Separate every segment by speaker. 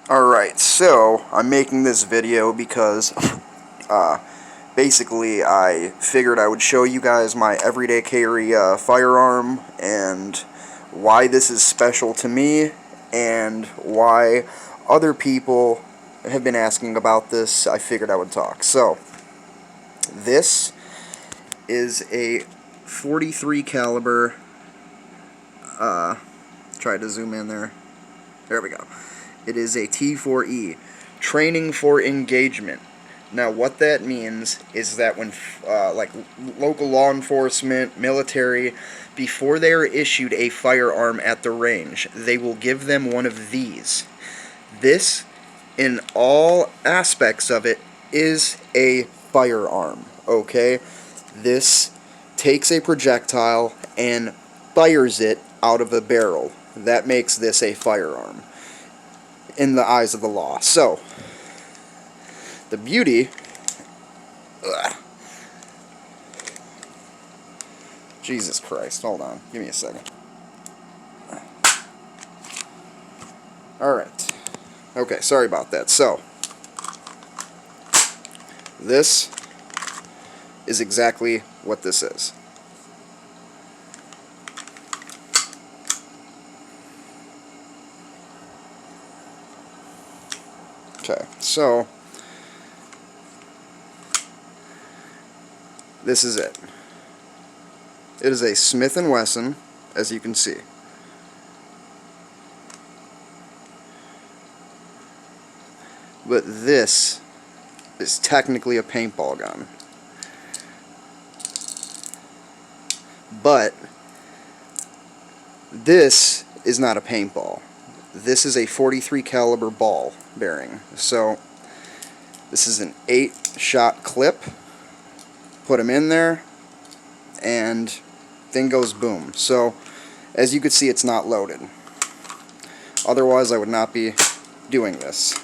Speaker 1: Alright, so I'm making this video because basically I figured I would show you guys my everyday carry firearm and why this is special to me and why other people have been asking about this. I figured I would talk. So, this is a 43 caliber, try to zoom in there. There we go. It is a T4E, training for engagement. Now, what that means is that when, like, local law enforcement, military, before they are issued a firearm at the range, they will give them one of these. This, in all aspects of it, is a firearm, okay? This takes a projectile and fires it out of a barrel. That makes this a firearm in the eyes of the law. So, the beauty... Jesus Christ, hold on. Give me a second. Alright. Okay, sorry about that. So, this is exactly what this is. Okay, so this is it. It is a Smith & Wesson, as you can see. But this is technically a paintball gun. But this is not a paintball. This is a 43 caliber ball bearing. So this is an 8-shot clip. Put them in there and thing goes boom. So as you can see, it's not loaded. Otherwise I would not be doing this.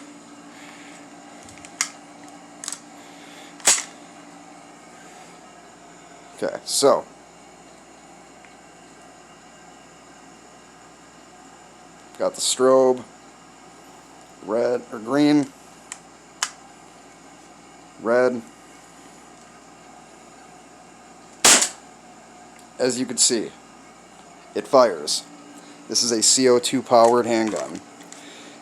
Speaker 1: Okay, so got the strobe, red or green, red. As you can see, it fires. This is a CO2 powered handgun.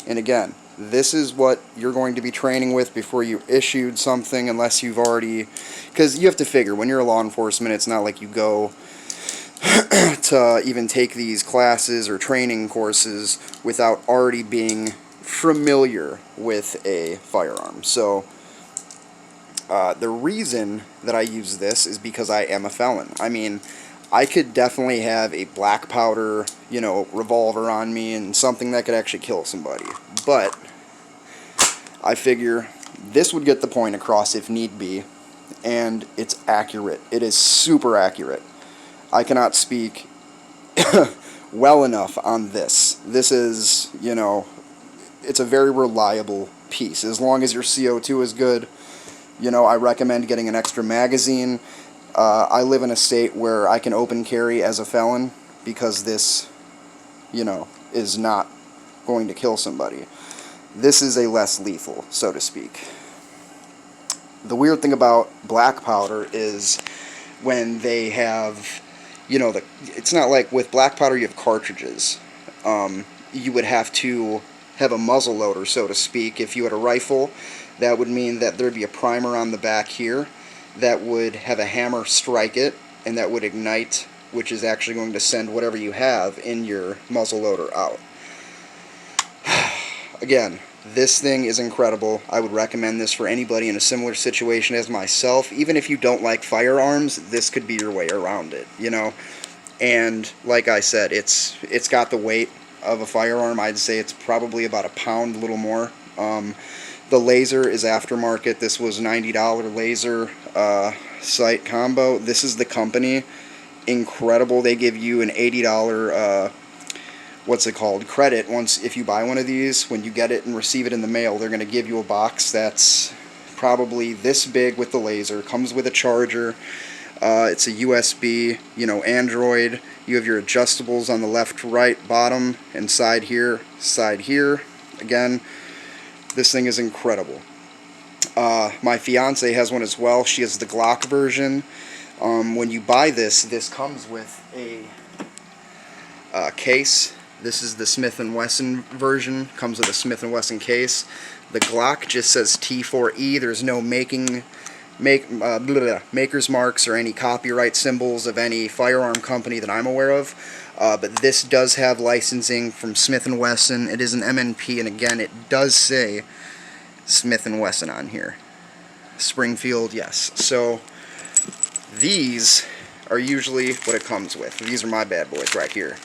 Speaker 1: And again, this is what you're going to be training with before you issued something, unless you've already, because you have to figure, when you're a law enforcement, it's not like you go to even take these classes or training courses without already being familiar with a firearm. So the reason that I use this is because I am a felon. I mean, I could definitely have a black powder, revolver on me and something that could actually kill somebody. But I figure this would get the point across if need be, and it's accurate. It is super accurate. I cannot speak well enough on this. This is, it's a very reliable piece. As long as your CO2 is good, I recommend getting an extra magazine. I live in a state where I can open carry as a felon because this, is not going to kill somebody. This is a less lethal, so to speak. The weird thing about black powder is when they have, it's not like with black powder you have cartridges. You would have to have a muzzle loader, so to speak. If you had a rifle, that would mean that there'd be a primer on the back here that would have a hammer strike it, and that would ignite, which is actually going to send whatever you have in your muzzle loader out. Again, this thing is incredible. I would recommend this for anybody in a similar situation as myself. Even if you don't like firearms, this could be your way around it, And like I said, it's got the weight of a firearm. I'd say it's probably about a pound, a little more. The laser is aftermarket. This was $90 laser sight combo. This is the company. Incredible. They give you an $80 credit if you buy one of these. When you get it and receive it in the mail, they're going to give you a box that's probably this big with the laser. Comes with a charger. It's a USB, Android. You have your adjustables on the left, right, bottom, and side here. Again, This thing is incredible. My fiance has one as well. She has the Glock version. When you buy this, this comes with a case. This is the Smith & Wesson version. Comes with a Smith & Wesson case. The Glock just says T4E. There's no maker's marks or any copyright symbols of any firearm company that I'm aware of. But this does have licensing from Smith & Wesson. It is an MNP, and again, it does say Smith & Wesson on here. Springfield, yes. So these are usually what it comes with. These are my bad boys right here.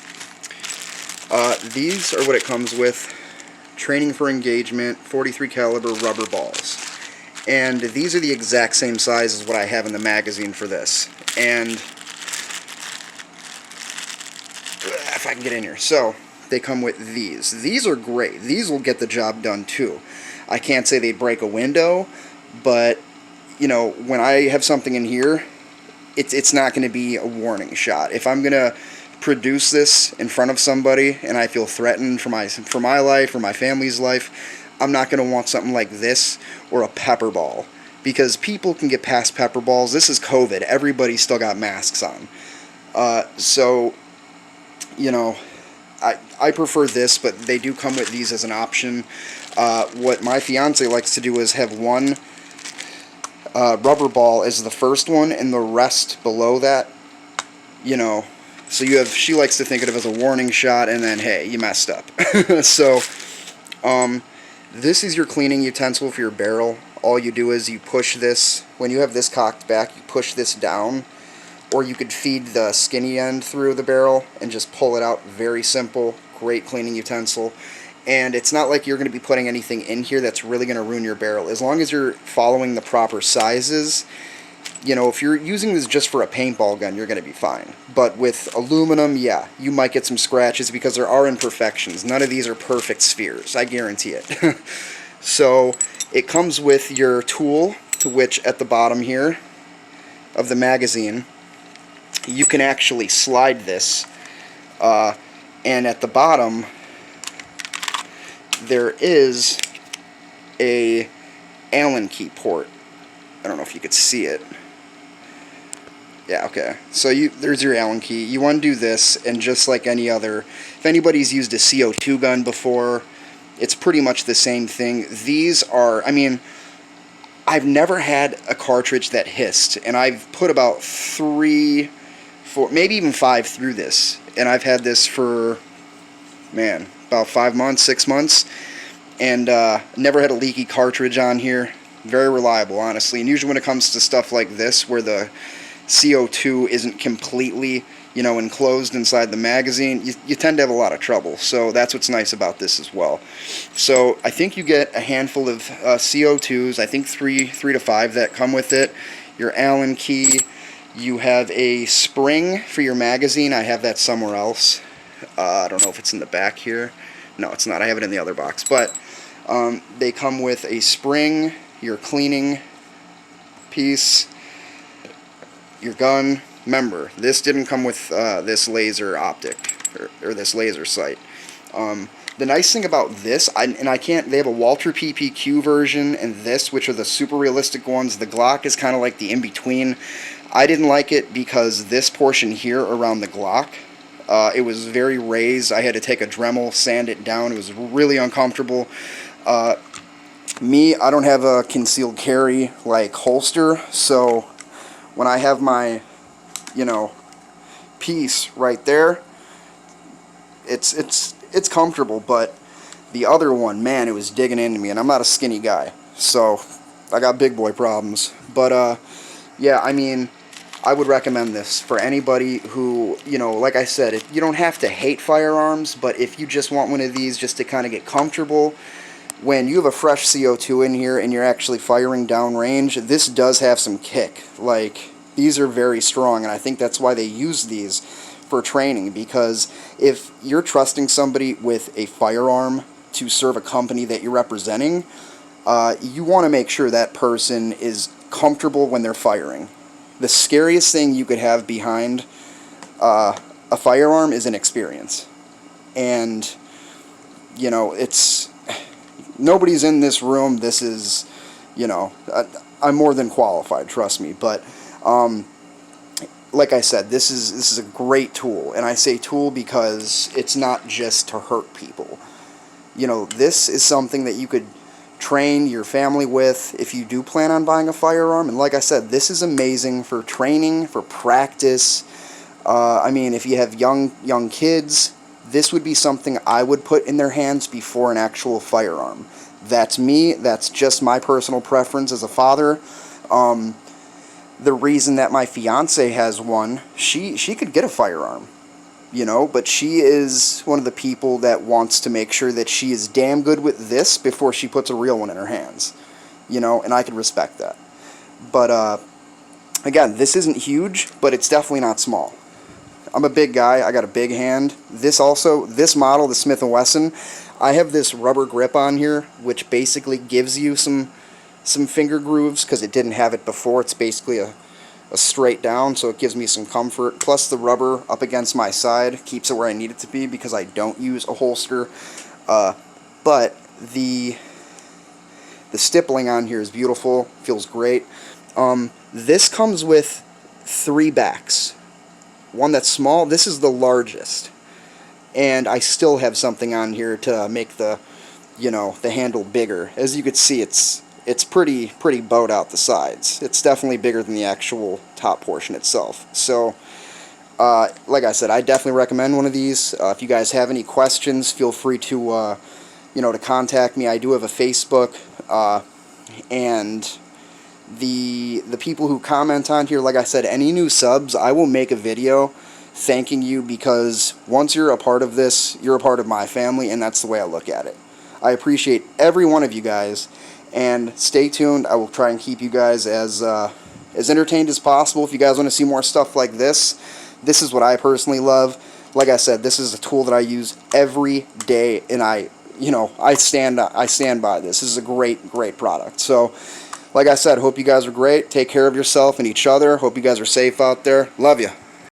Speaker 1: These are what it comes with. Training for engagement, 43 caliber rubber balls. And these are the exact same size as what I have in the magazine for this. And if I can get in here. So they come with these. These are great. These will get the job done too. I can't say they'd break a window, but you know, when I have something in here, it's not going to be a warning shot. If I'm going to produce this in front of somebody and I feel threatened for my life or my family's life, I'm not going to want something like this or a pepper ball, because people can get past pepper balls. This is COVID. Everybody's still got masks on. So, you know, I prefer this, but they do come with these as an option. What my fiance likes to do is have one rubber ball as the first one and the rest below that, you know. So you have, she likes to think of it as a warning shot, and then, hey, you messed up. So, this is your cleaning utensil for your barrel. All you do is you push this, when you have this cocked back, you push this down, or you could feed the skinny end through the barrel and just pull it out. Very simple, great cleaning utensil. And it's not like you're going to be putting anything in here that's really going to ruin your barrel. As long as you're following the proper sizes, you know, if you're using this just for a paintball gun, you're going to be fine. But with aluminum, yeah, you might get some scratches because there are imperfections. None of these are perfect spheres, I guarantee it. So it comes with your tool, to which at the bottom here of the magazine, you can actually slide this. And at the bottom, there is a Allen key port. I don't know if you could see it. Yeah, okay. So there's your Allen key. You undo this, and just like any other, if anybody's used a CO2 gun before, it's pretty much the same thing. These are, I mean, I've never had a cartridge that hissed, and I've put about 3, 4, maybe even 5 through this, and I've had this for, man, about 5 months, 6 months, and never had a leaky cartridge on here. Very reliable, honestly. And usually when it comes to stuff like this, where the CO2 isn't completely, you know, enclosed inside the magazine, you tend to have a lot of trouble. So that's what's nice about this as well. So I think you get a handful of CO2s, I think 3 to 5 that come with it. Your Allen key. You have a spring for your magazine. I have that somewhere else. I don't know if it's in the back here. No, it's not. I have it in the other box. But they come with a spring, your cleaning piece, your gun. Remember, this didn't come with this laser optic or this laser sight. The nice thing about this, they have a Walter PPQ version and this, which are the super realistic ones. The Glock is kind of like the in-between. I didn't like it because this portion here around the Glock, it was very raised. I had to take a Dremel, sand it down. It was really uncomfortable. Me, I don't have a concealed carry like holster, so when I have my, you know, piece right there, it's comfortable. But the other one, man, it was digging into me, and I'm not a skinny guy, so I got big boy problems. But yeah, I mean, I would recommend this for anybody who, you know, like I said, you don't have to hate firearms, but if you just want one of these just to kind of get comfortable, when you have a fresh CO2 in here and you're actually firing downrange, this does have some kick. Like, these are very strong, and I think that's why they use these for training, because if you're trusting somebody with a firearm to serve a company that you're representing, you want to make sure that person is comfortable when they're firing. The scariest thing you could have behind a firearm is inexperience. And, you know, nobody's in this room. This is, you know, I'm more than qualified, trust me. But like I said, this is a great tool, and I say tool because it's not just to hurt people. You know, this is something that you could train your family with if you do plan on buying a firearm. And like I said, this is amazing for training, for practice. I mean, if you have young kids, this would be something I would put in their hands before an actual firearm. That's me. That's just my personal preference as a father. The reason that my fiance has one, she could get a firearm, you know, but she is one of the people that wants to make sure that she is damn good with this before she puts a real one in her hands, you know, and I can respect that. But again, this isn't huge, but it's definitely not small. I'm a big guy. I got a big hand. This model, the Smith & Wesson, I have this rubber grip on here, which basically gives you some finger grooves, because it didn't have it before. It's basically a straight down, so it gives me some comfort. Plus the rubber up against my side keeps it where I need it to be, because I don't use a holster. But the stippling on here is beautiful. Feels great. This comes with 3 backs. One that's small. This is the largest, and I still have something on here to make the handle bigger. As you can see, it's pretty bowed out the sides. It's definitely bigger than the actual top portion itself. So like I said, I definitely recommend one of these. If you guys have any questions, feel free to to contact me. I do have a Facebook, and the people who comment on here, like I said, any new subs, I will make a video thanking you, because once you're a part of this, you're a part of my family, and that's the way I look at it. I appreciate every one of you guys, and stay tuned. I will try and keep you guys as entertained as possible. If you guys want to see more stuff like this is what I personally love. Like I said, this is a tool that I use every day, and I stand by this. This is a great product. So like I said, hope you guys are great. Take care of yourself and each other. Hope you guys are safe out there. Love you.